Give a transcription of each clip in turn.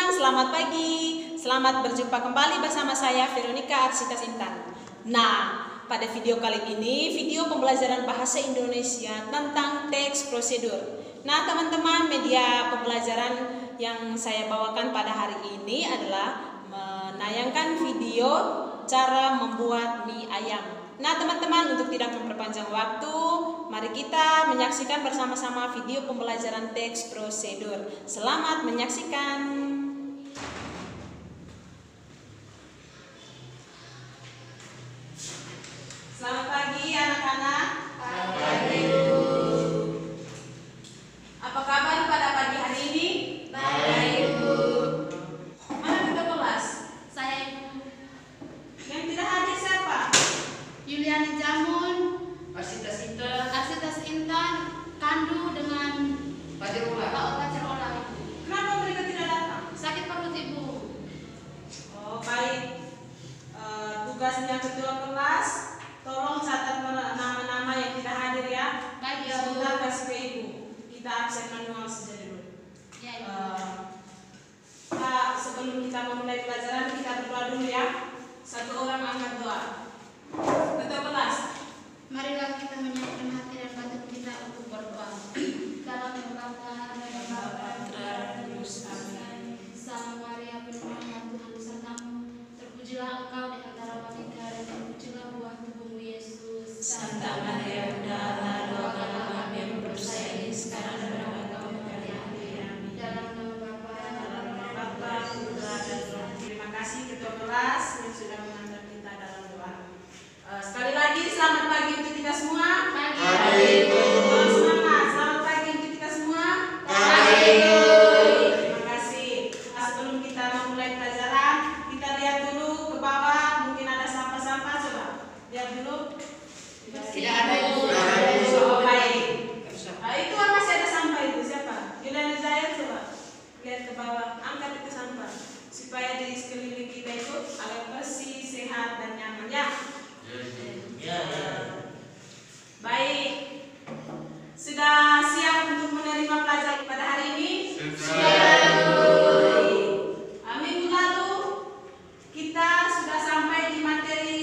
teman-teman, selamat pagi. Selamat berjumpa kembali bersama saya Veronica Arsita Sintan. Nah, pada video kali ini, video pembelajaran bahasa Indonesia tentang teks prosedur. Nah, teman-teman, media pembelajaran yang saya bawakan pada hari ini adalah menayangkan video cara membuat mie ayam. Nah, teman-teman, untuk tidak memperpanjang waktu, mari kita menyaksikan bersama-sama video pembelajaran teks prosedur. Selamat menyaksikan. Selamat pagi anak-anak. Selamat pagi, Bu. Apa kabar pada pagi hari ini? Baik, Bu. Mana ketua kelas? Saya Ibu Yang tidak hadir siapa? Yuliani Jamun, Arsita Sinta, Arsitas Intan, Kandu dengan Pajarula. Pak Pacarola. Kenapa mereka tidak datang? Sakit perut Ibu. Oh, baik. Tugasnya ketua kelas, tolong catat nama-nama yang tidak hadir ya. Baik ya, Bu. Sebentar kasih ke Ibu. Kita absen manual saja dulu. Ya, Ibu. Pak, sebelum kita memulai pelajaran, kita berdoa dulu ya. Satu orang angkat doa. Ketua kelas. Marilah kita menyiapkan hati dan batin kita untuk berdoa. Dalam nama Bapa dan Bapa dan Roh Kudus. Amin. Salam Maria, penuh rahmat, Tuhan besertamu. Terpujilah engkau di antara wanita dan terpujilah buah tubuhmu Yesus. Santa Maria, Bunda Allah, doakanlah kami yang berdosa ini sekarang dan pada waktu kami mati. Amin. Dalam nama Bapa Dalam nama Bapa, Putra, dan Roh. Terima kasih ketua kelas yang sudah mengantar kita dalam doa. Sekali lagi selamat pagi untuk kita semua. Pagi. Semangat, selamat pagi untuk kita semua. Terima kasih. Nah, sebelum kita memulai pelajaran, kita lihat dulu ke bawah, mungkin ada sampah-sampah, coba lihat dulu. Tidak ada, Ibu. Oh, baik. Itu masih ada sampah itu siapa? Yuliani Zahir, coba lihat ke bawah, angkat itu sampah supaya di sekeliling kita itu agak bersih, sehat dan nyaman ya. Baik. Sudah siap untuk menerima pelajaran pada hari ini? Baik. Minggu lalu kita sudah sampai di materi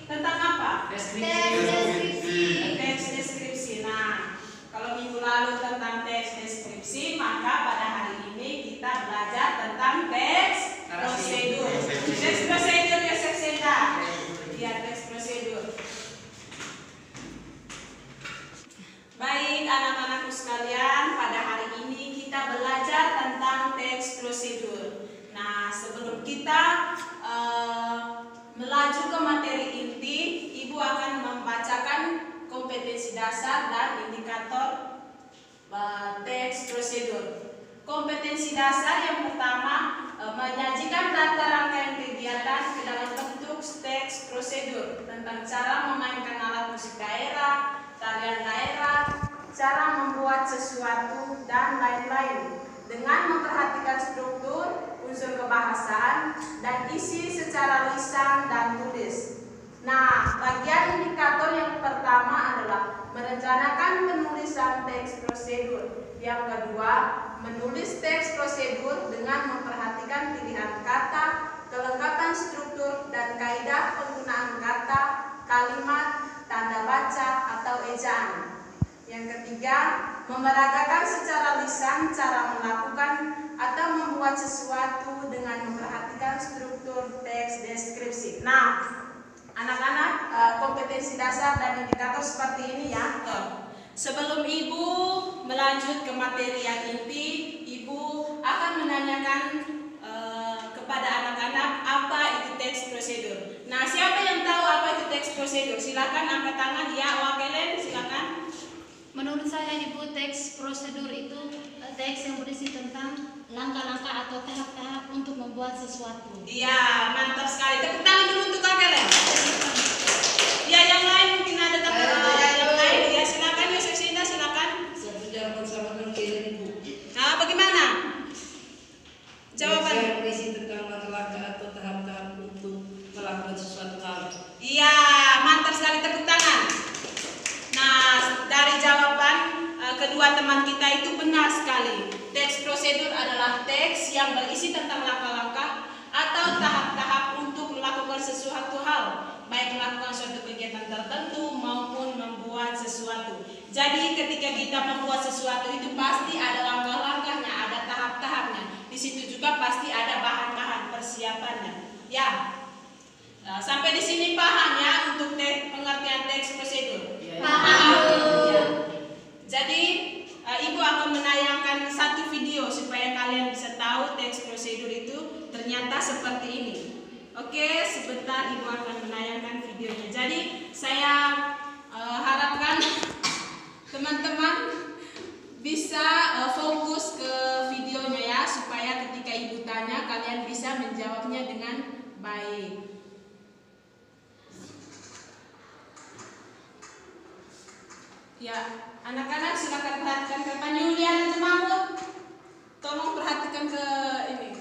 tentang apa? Deskripsi. Teks deskripsi. Nah, kalau minggu lalu tentang teks deskripsi, maka pada hari ini kita belajar tentang teks prosedur. Teks prosedur ya, Senda. Iya, teks prosedur. Baik, anak-anakku sekalian, pada hari ini kita belajar tentang teks prosedur. Nah, sebelum kita melaju ke materi inti, Ibu akan membacakan kompetensi dasar dan indikator teks prosedur. Kompetensi dasar yang pertama, menyajikan data rangkaian kegiatan ke dalam bentuk teks prosedur tentang cara memainkan alat musik daerah, tarian daerah, cara membuat sesuatu, dan lain-lain dengan memperhatikan struktur, unsur kebahasaan, dan isi secara lisan dan tulis. Nah, bagian indikator yang pertama adalah merencanakan penulisan teks prosedur. Yang kedua, menulis teks prosedur dengan memperhatikan pilihan kata, kelengkapan struktur, dan kaidah penggunaan kata, kalimat, tanda baca, atau ejaan. Yang ketiga, memeragakan secara lisan cara melakukan atau membuat sesuatu dengan memperhatikan struktur teks deskripsi. Nah, anak-anak, kompetensi dasar dan indikator seperti ini ya. Sebelum Ibu melanjut ke materi yang inti, Ibu akan menanyakan kepada anak-anak apa itu teks prosedur. Nah, siapa yang tahu apa itu teks prosedur? Silakan angkat tangan. Ya, wakilin, silakan. Menurut saya Ibu, teks prosedur itu teks yang berisi tentang langkah-langkah atau tahap-tahap untuk membuat sesuatu. Iya, mantap sekali. Tepuk tangan dulu untuk wakilin. Ya, yang lain mungkin ada yang lain. Ya, silakan ya, Seksina, silakan. Satu jam bersama dengan Ibu. Nah, bagaimana? Jawaban. Yang berisi tentang langkah-langkah atau tahap-tahap untuk melakukan sesuatu hal. Iya, mantap sekali, tepuk tangan. Nah, dari jawaban kedua teman kita itu benar sekali. Teks prosedur adalah teks yang berisi tentang langkah-langkah atau tahap-tahap untuk melakukan sesuatu hal, baik melakukan suatu kegiatan tertentu maupun membuat sesuatu. Jadi ketika kita membuat sesuatu itu pasti ada langkah-langkahnya, ada tahap-tahapnya. Di situ juga pasti ada bahan-bahan persiapannya. Ya. Nah, sampai di sini paham ya untuk pengertian teks prosedur? Paham. Ya. Jadi Ibu akan menayangkan satu video supaya kalian bisa tahu teks prosedur itu ternyata seperti ini. Oke, sebentar Ibu akan menayangkan videonya. Jadi saya harapkan teman-teman bisa fokus ke videonya ya, supaya ketika Ibu tanya kalian bisa menjawabnya dengan baik. Ya, anak-anak silakan perhatikan ke Pak Yulian dan Mahmud. Tolong perhatikan ke ini.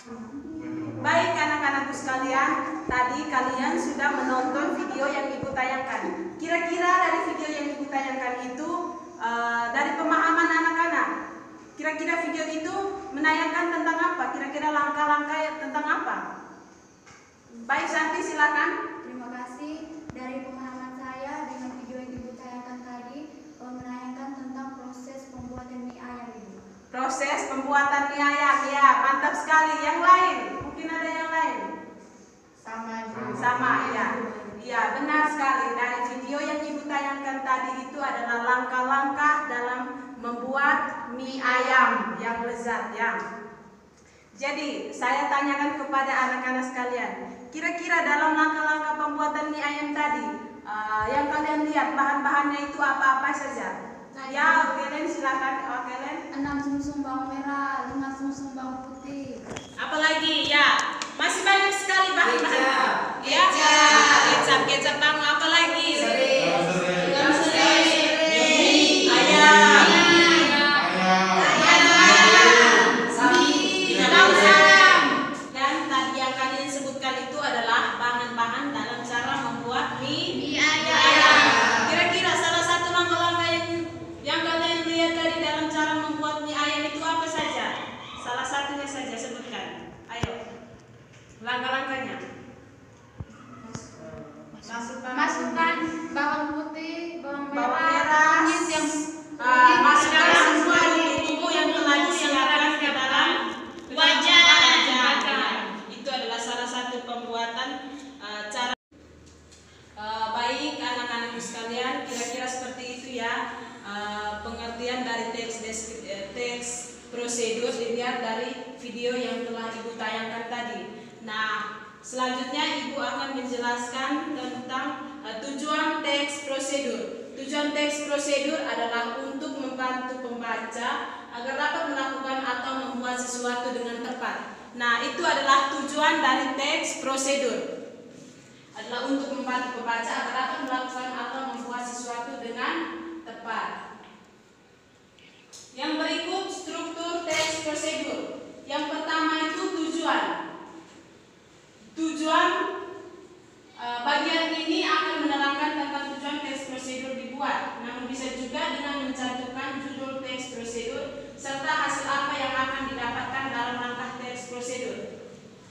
Baik anak-anakku sekalian, tadi kalian sudah menonton video yang Ibu tayangkan. Kira-kira dari video yang Ibu tayangkan itu, dari pemahaman anak-anak, kira-kira video itu menayangkan tentang apa? Kira-kira langkah-langkah tentang apa? Baik Santi, silakan. Terima kasih. Dari pemahaman saya dengan video yang Ibu tayangkan tadi menayangkan tentang proses pembuatan mie ayam, Ibu. Proses pembuatan mie ayam, ya mantap sekali. Yang lain, mungkin ada yang lain? Sama, ya. Iya, benar sekali. Dari video yang Ibu tayangkan tadi itu adalah langkah-langkah dalam membuat mie ayam yang lezat, ya. Jadi, saya tanyakan kepada anak-anak sekalian, kira-kira dalam langkah-langkah pembuatan mie ayam tadi, yang kalian lihat bahan-bahannya itu apa-apa saja? Ya, kalian silakan. Kalian 6 sumsum bawang merah, 5 sumsum bawang putih. apalagi? Ya, masih banyak sekali bahan-bahan. Ya, kecap bang, apa lagi? Dan tadi yang kalian sebutkan itu adalah bahan-bahan dalam cara membuat mie ayam. Kira-kira salah satu langkah-langkah yang kalian lihat tadi dalam cara membuat mie ayam itu apa saja? Salah satunya saja sebutkan. Ayo, langkah-langkahnya. Masukkan bawang putih, bawang Bawang merah, merah, kunyit yang masukkan semua bumbu yang telah disiapkan ke dalam wajan. Itu adalah salah satu pembuatan cara. Baik anak-anakku sekalian, kira-kira seperti itu ya pengertian dari teks prosedur dilihat dari video yang telah Ibu tayangkan tadi. Nah, selanjutnya Ibu akan menjelaskan tentang tujuan teks prosedur. Tujuan teks prosedur adalah untuk membantu pembaca agar dapat melakukan atau membuat sesuatu dengan tepat. Nah, itu adalah tujuan dari teks prosedur. Adalah untuk membantu pembaca agar dapat melakukan atau membuat sesuatu dengan tepat. Yang berikut struktur teks prosedur. Yang pertama itu tujuan. Bagian ini akan menerangkan tentang tujuan teks prosedur dibuat. Namun bisa juga dengan mencantumkan judul teks prosedur serta hasil apa yang akan didapatkan dalam langkah teks prosedur.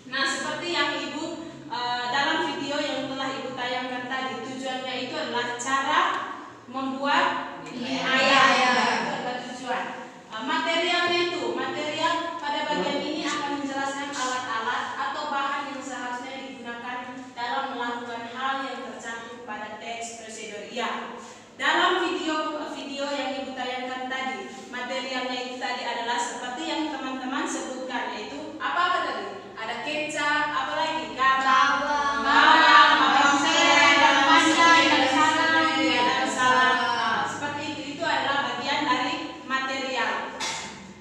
Nah, seperti yang Ibu dalam video yang telah Ibu tayangkan tadi, tujuannya itu adalah cara membuat mie ayam. Itu adalah tujuan. Materialnya itu, material pada bagian ini akan menjelaskan alat-alat atau bahan yang seharusnya digunakan dalam melakukan hal yang tercantum pada teks prosedur. Ya, dalam video yang Ibu tayangkan tadi, materialnya itu tadi adalah seperti yang teman-teman sebutkan, yaitu apa tadi? Ada kecap, apa lagi? Bawang, bawang merah, dan salam. Seperti itu adalah bagian dari material.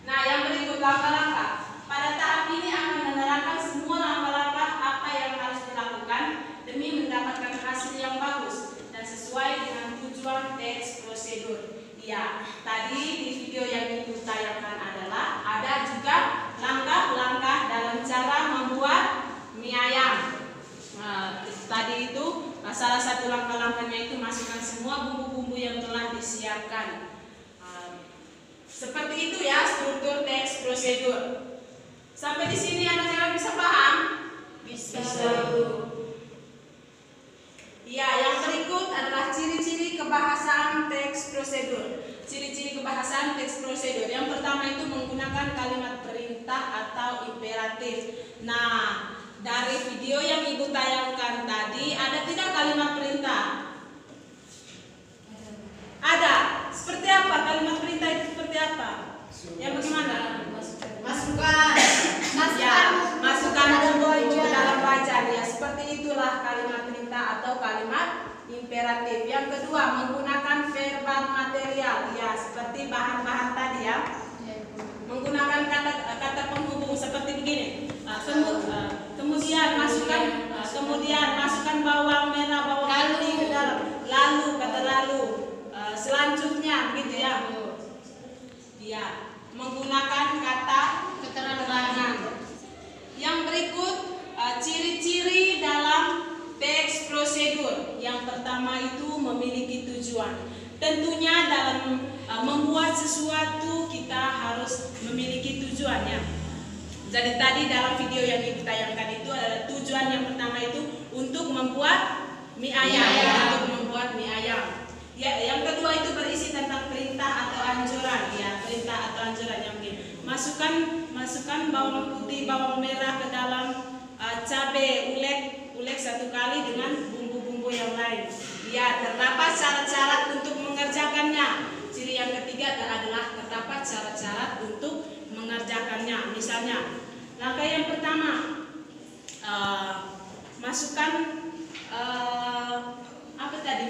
Nah, yang berikut langkah-langkah. Pada tahap ini akan menerangkan semua langkah-langkah apa yang harus dilakukan demi mendapatkan hasil yang bagus dan sesuai dengan tujuan teks prosedur. Ya, tadi di video yang Ibu tayangkan adalah ada juga langkah-langkah dalam cara membuat mie ayam. Tadi itu salah satu langkah-langkahnya itu masukkan semua bumbu-bumbu yang telah disiapkan. Seperti itu ya struktur teks prosedur. Sampai di sini anak-anak bisa paham? Bisa. Ya, yang berikut adalah ciri-ciri kebahasaan teks prosedur. Ciri-ciri kebahasaan teks prosedur. Yang pertama itu menggunakan kalimat perintah atau imperatif. Nah, dari video yang Ibu tayangkan tadi, ada tidak kalimat perintah? Ada. Seperti apa? Kalimat perintah itu seperti apa? Yang bagaimana? Masukkan bumbu ke dalam wajan. Ya, seperti itulah kalimat perintah atau kalimat imperatif. Yang kedua, menggunakan verbal material. Ya, seperti bahan-bahan tadi ya. Menggunakan kata penghubung seperti begini. Kemudian masukkan bawang merah, bawang putih ke dalam. Lalu, kata lalu. Selanjutnya, begitu ya. Ya, menggunakan kata keterangan. Yang tentunya dalam membuat sesuatu kita harus memiliki tujuannya. Jadi tadi dalam video yang Ibu tayangkan itu adalah tujuan yang pertama itu untuk membuat mie ayam, untuk membuat mie ayam. Ya, yang kedua itu berisi tentang perintah atau anjuran, ya, perintah atau anjuran yang begini. Masukkan bawang putih, bawang merah ke dalam cabai, ulek 1 kali dengan bumbu-bumbu yang lain. Ya, terdapat syarat-syarat untuk mengerjakannya. Ciri yang ketiga adalah terdapat syarat-syarat untuk mengerjakannya. Misalnya, langkah yang pertama, masukkan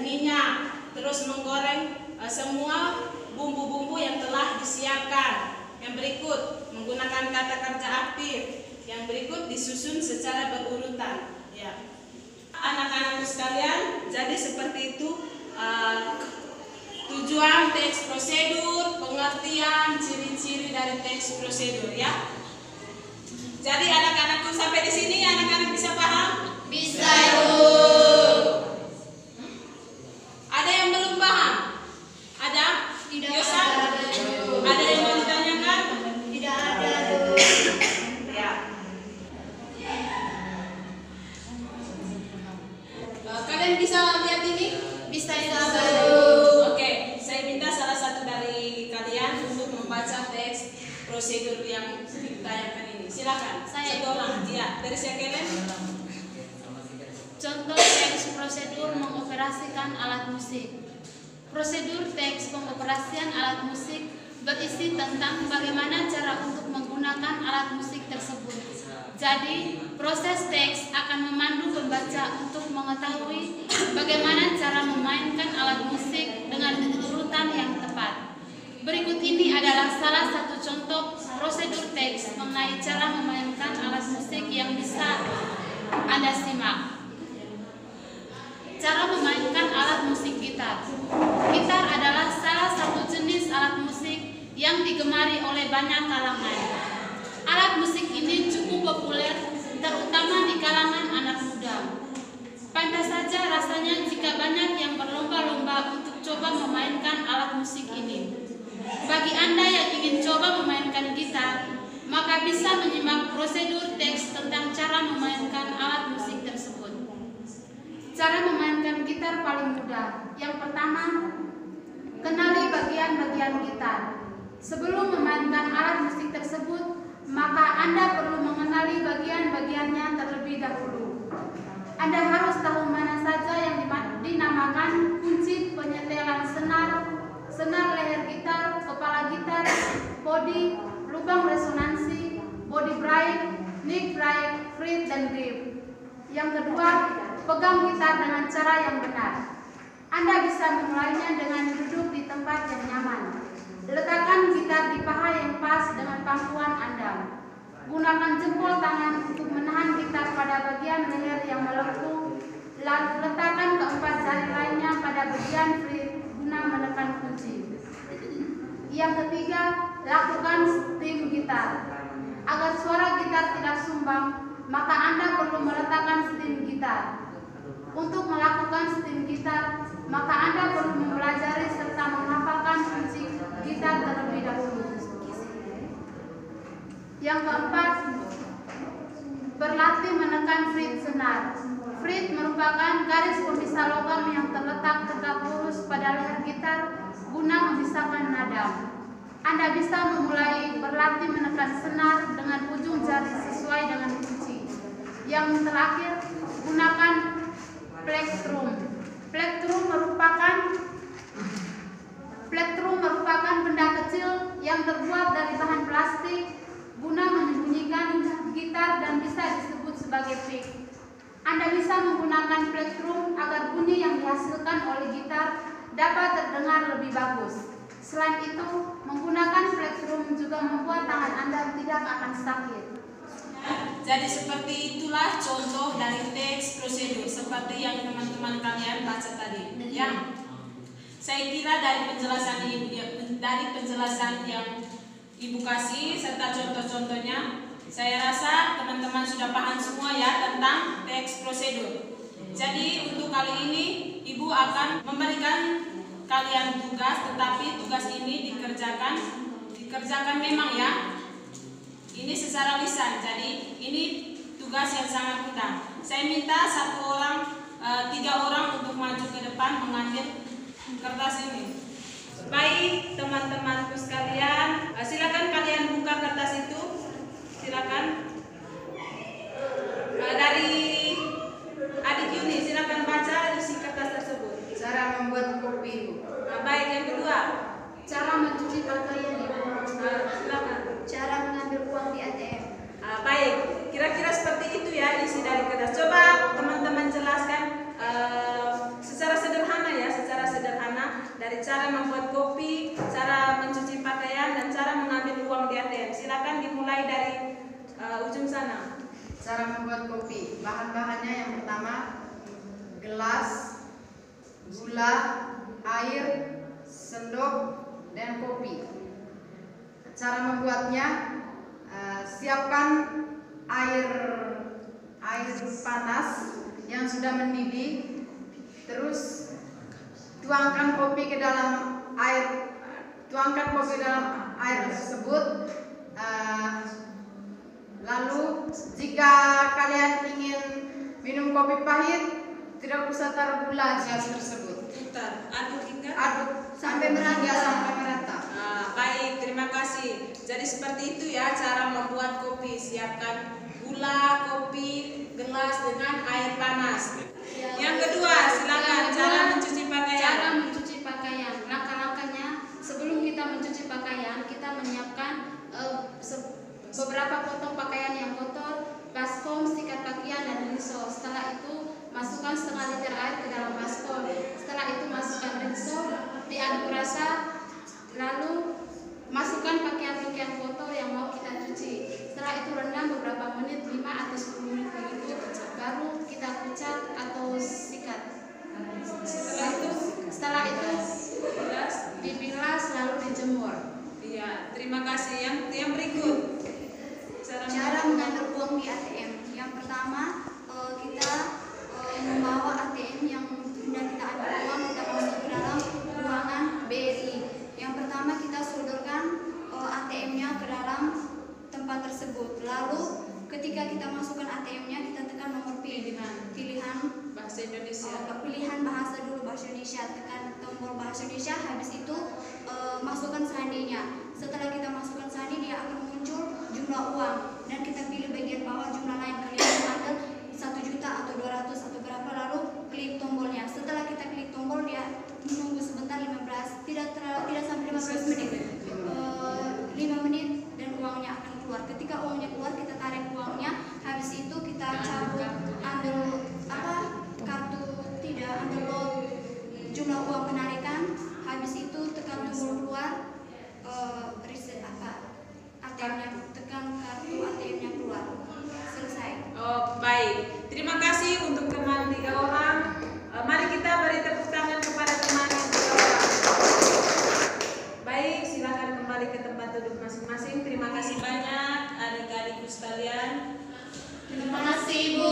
minyak, terus menggoreng semua bumbu-bumbu yang telah disiapkan. Yang berikut menggunakan kata kerja aktif. Yang berikut disusun secara berurutan. Ya, anak-anakku sekalian, jadi seperti itu tujuan teks prosedur, pengertian, ciri-ciri dari teks prosedur, ya. Jadi anak-anakku sampai di sini anak-anak bisa paham? Bisa, Ibu. Ada yang belum paham? Ada? Tidak Yosa? ada. Ada yang mau ditanyakan? Tidak ada. Ya. Kalian bisa lihat ini? Bisa, Ibu. Oke, saya minta salah satu dari kalian untuk membaca teks prosedur yang ditayangkan ini. Silakan. Saya. Satu orang. Ya, dari siapa kalian? Contoh teks prosedur mengoperasikan alat musik. Prosedur teks pengoperasian alat musik berisi tentang bagaimana cara untuk menggunakan alat musik tersebut. Jadi, proses teks akan memandu pembaca untuk mengetahui bagaimana cara memainkan alat musik dengan urutan yang tepat. Berikut ini adalah salah satu contoh prosedur teks mengenai cara memainkan alat musik yang bisa Anda simak. Cara memainkan alat musik gitar. Gitar adalah salah satu jenis alat musik yang digemari oleh banyak kalangan. Alat musik ini cukup populer, terutama di kalangan anak muda. Pantas saja rasanya jika banyak yang berlomba-lomba untuk coba memainkan alat musik ini. Bagi Anda yang ingin coba memainkan gitar, maka bisa menyimak prosedur teks tentang cara memainkan alat musik tersebut. Cara memainkan gitar paling mudah. Yang pertama, kenali bagian-bagian gitar. Sebelum memainkan alat musik tersebut, maka Anda perlu mengenali bagian-bagiannya terlebih dahulu. Anda harus tahu mana saja yang dinamakan kunci penyetelan senar leher gitar, kepala gitar, bodi, lubang resonansi, body bright, neck bright, fret, dan grip. Yang kedua, pegang gitar dengan cara yang benar. Anda bisa memulainya dengan duduk di tempat yang nyaman. Letakkan gitar di paha yang pas dengan pangkuan Anda. Gunakan jempol tangan untuk menahan gitar pada bagian leher yang melengkung. Lalu letakkan keempat jari lainnya pada bagian fret guna menekan kunci. Yang ketiga, lakukan stem gitar. Agar suara gitar tidak sumbang, maka Anda perlu meletakkan stem gitar. Untuk melakukan stem gitar, maka Anda perlu mempelajari serta menghafalkan kunci gitar terlebih dahulu. Yang keempat, berlatih menekan fret senar. Fret merupakan garis pemisah logam yang terletak tegak lurus pada leher gitar guna memisahkan nada. Anda bisa memulai berlatih menekan senar dengan ujung jari sesuai dengan kunci. Yang terakhir, gunakan plektrum. Plektrum merupakan benda kecil yang terbuat dari bahan plastik guna menyembunyikan gitar dan bisa disebut sebagai pick. Anda bisa menggunakan plektrum agar bunyi yang dihasilkan oleh gitar dapat terdengar lebih bagus. Selain itu, menggunakan plektrum juga membuat tangan Anda tidak akan sakit. Jadi seperti itulah contoh dari teks prosedur seperti yang teman-teman kalian baca tadi. Ya, saya kira dari penjelasan yang Ibu kasih serta contoh-contohnya, saya rasa teman-teman sudah paham semua ya tentang teks prosedur. Jadi untuk kali ini Ibu akan memberikan kalian tugas, tetapi tugas ini dikerjakan memang ya. Ini secara lisan, jadi ini tugas yang sangat mudah. Saya minta 3 orang untuk maju ke depan mengambil kertas ini. Baik teman-temanku sekalian, silakan kalian buka kertas itu. Silakan. Dari Adik Yuni, silakan baca isi kertas tersebut. Cara membuat kopi. Baik, yang kedua. Cara mencuci pakaian, Ibu. Silakan. Cara mengambil uang di ATM. Baik, kira-kira seperti itu ya isi dari kertas. Coba teman-teman jelaskan secara sederhana ya, secara sederhana dari cara membuat kopi, cara mencuci pakaian, dan cara mengambil uang di ATM. Silakan dimulai dari ujung sana. Cara membuat kopi. Bahan-bahannya yang pertama gelas, gula, air, sendok, dan kopi. Cara membuatnya, siapkan air panas yang sudah mendidih, terus tuangkan kopi ke dalam air tersebut. Lalu jika kalian ingin minum kopi pahit, tidak usah taruh gula di gelas tersebut. Aduk hingga Sampai merata. Baik, terima kasih. Jadi seperti itu ya cara membuat kopi. Siapkan gula, kopi, gelas dengan air panas. Yang kedua, silakan cara mencuci pakaian. Cara mencuci pakaian. Langkah-langkahnya, sebelum kita mencuci pakaian, kita menyiapkan beberapa potong pakaian yang kotor, baskom, sikat pakaian, dan rinso. Setelah itu masukkan setengah liter air ke dalam baskom. Setelah itu masukkan rinso, diaduk rasa, lalu masukkan pakaian-pakaian kotor yang mau kita cuci. Setelah itu rendam beberapa menit, 5 atau 10 menit begitu, baru kita pecat atau sikat. Setelah itu dibilas lalu dijemur. Iya, terima kasih. Yang berikut. Cara mengambil uang di ATM. Yang pertama, kita membawa ATM yang sudah kita ambil uang, kita masuk ke dalam ruangan BRI. Yang pertama kita sodorkan ATM-nya ke dalam tempat tersebut. Lalu ketika kita masukkan ATM-nya, kita tekan nomor pilihan Bahasa Indonesia. Pilihan bahasa dulu, bahasa Indonesia. Tekan tombol bahasa Indonesia, habis itu masukkan sandinya. Setelah kita masukkan sandi, dia akan muncul jumlah uang, dan kita pilih bagian bawah jumlah lain. Kalian ambil 1 juta atau 200 atau berapa, lalu klik tombolnya. Setelah kita klik tombol, dia menunggu sebentar, 15, tidak sampai 15 menit, 5 menit, dan uangnya akan keluar. Ketika uangnya keluar, kita tarik uangnya. Habis itu kita cabut, ambil jumlah uang penarikan. Habis itu tekan tombol keluar, ATM-nya, tekan kartu ATM-nya keluar. Selesai. Baik. Terima kasih untuk teman 3 orang. Mari kita beri tepuk tangan kepada teman yang 3 orang. Baik, silakan kembali ke tempat duduk masing-masing. Terima kasih banyak adik-adikku sekalian. Terima kasih, Ibu.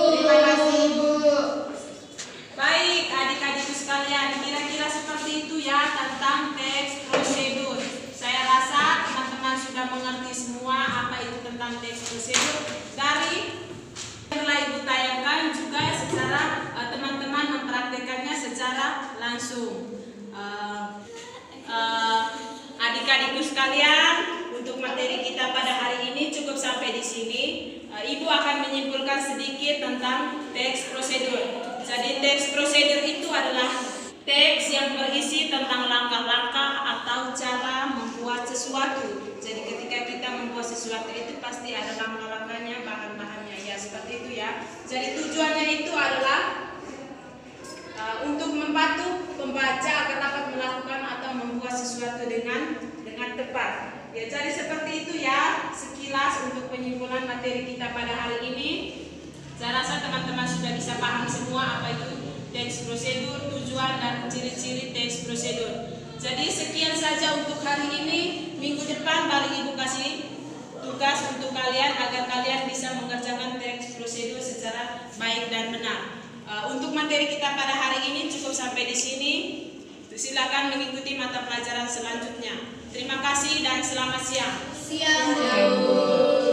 Baik, adik-adikku sekalian, kira-kira seperti itu ya tentang teks prosedur. Saya rasa teman-teman sudah mengerti semua apa itu tentang teks prosedur. Dari yang telah Ibu tayangkan juga secara teman-teman mempraktekannya secara langsung. Adik-adikku sekalian, untuk materi kita pada hari ini cukup sampai di sini. Ibu akan menyimpulkan sedikit tentang teks prosedur. Jadi teks prosedur itu adalah teks yang berisi tentang langkah-langkah atau cara membuat sesuatu. Jadi ketika kita membuat sesuatu itu pasti ada langkah-langkahnya, bahan-bahannya, ya seperti itu ya. Jadi tujuannya itu adalah untuk membantu pembaca agar dapat melakukan atau membuat sesuatu dengan tepat. Ya, jadi seperti itu ya sekilas untuk penyimpulan materi kita pada hari ini. Saya rasa teman-teman sudah bisa paham semua apa itu teks prosedur, tujuan dan ciri-ciri teks prosedur. Jadi sekian saja untuk hari ini. Minggu depan baru Ibu kasih tugas untuk kalian agar kalian bisa mengerjakan teks prosedur secara baik dan benar. Untuk materi kita pada hari ini cukup sampai di sini. Silakan mengikuti mata pelajaran selanjutnya. Terima kasih dan selamat siang. Siang, Bu.